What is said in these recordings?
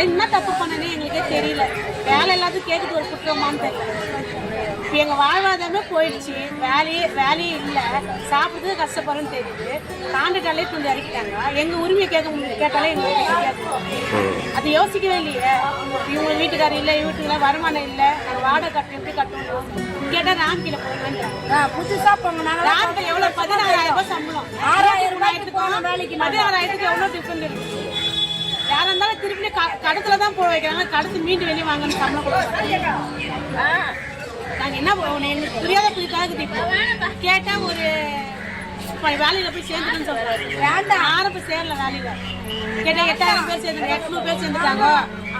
என்ன தப்பு பண்ணனே எங்களுக்கே தெரியல. வேலை எல்லாத்தையும் கேட்குறது ஒரு குற்றமான்னு தெரியல. இப்போ எங்கள் வாழ்வாதாரமே போயிடுச்சு. வேலையே இல்லை, சாப்பிட்றதுக்கு கஷ்டப்படுறோன்னு தெரியுது. கான்ட்ராக்டாலே கொஞ்சம் இறக்கிட்டாங்க. எங்கள் உரிமையை கேட்டாலே எங்களுக்கு தெரியாது. அது யோசிக்கவே இல்லையே. இவங்க வீட்டுக்காரர் இல்லை, வீட்டுக்கெல்லாம் வருமானம் இல்லை, நாங்கள் வாடகை கட்டணும், எப்படி கட்டணும் கேட்டால் ராம்கில போகலான்றாங்க. புதுசாக போங்கனாங்க. ராம்கில் எவ்வளோ 16,000 ரூபாய் சம்பளம். 6,000 வேலைக்கு 16,000 எவ்வளோ டிஃபரெண்ட் இருக்குது. யாராக இருந்தாலும் திருப்பி கடத்துல தான் போக வைக்கிறாங்க. கடத்து மீண்டு வெளியே வாங்கன்னு சம்பளம் கொடுக்குறாங்க. நாங்கள் என்ன எங்களுக்கு புரியாத புரியாத இப்போ கேட்டால் ஒரு வேலையில் போய் சேர்ந்துட்டுன்னு சொல்கிறாரு. வேண்டாம், யாரும் போய் சேரல வேலையில். கேட்டால் 8,000 பேர் சேர்ந்து 800 பேர் சேர்ந்துட்டாங்க,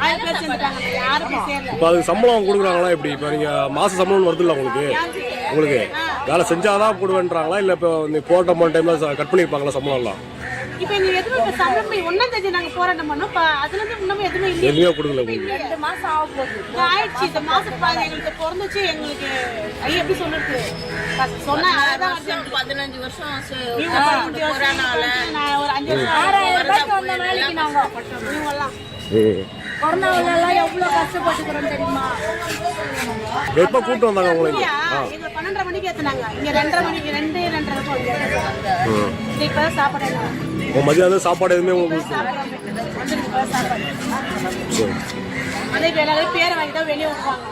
1000 பேர் சேர்ந்துட்டாங்க. யாரும் போய் சேரல. இப்போ அதுக்கு சம்பளம் கொடுக்குறாங்களா எப்படி? இப்போ நீங்கள் மாத சம்பளம்னு வருது இல்லை உங்களுக்கு வேலை செஞ்சாதான் போடுவேன்றாங்களா இல்லை இப்போ நீ போட்ட டைமில் கட் பண்ணியிருப்பாங்களா சம்பளம்லாம்? இப்போ எங்களுக்கு எதுவுமே இப்போ சம்பளம் 1ஆம் தேதி நாங்கள் போராட்டம் பண்ணோம். இப்போ அதுலேருந்து இன்னும் எதுவுமே இல்லை. எதுவுமே கொடுக்கல உங்களுக்கு? 2 மாதம் ஆக போகுது ஆயிடுச்சு. இந்த மாதம் எங்களுக்கு பிறந்துச்சு. எங்களுக்கு எப்படி சொல்றது சொன்னா அதான் 15 வருஷம் நான் ஒரு 5 வருஷம் 6,000 ரூபாய்க்கு வந்த வேலைக்கு நாங்கள் இவங்கெல்லாம் கொரோனாவிலலாம் எவ்வளோ கஷ்டப்பட்டுக்கிறோம் தெரியுமா? எப்போ கூப்பிட்டு வந்தாங்க உங்களுக்கு? எங்களை 12:30 மணிக்கு ஏற்றினாங்க. இங்கே 2:30 மணிக்கு 2:30 இப்போதான் சாப்பாடு மதியம் சாப்பாடு எதுவுமே உங்களுக்கு? சாப்பாடு அதே வேலை பேரை வாங்கி தான் வெளியே விட்டுவாங்க.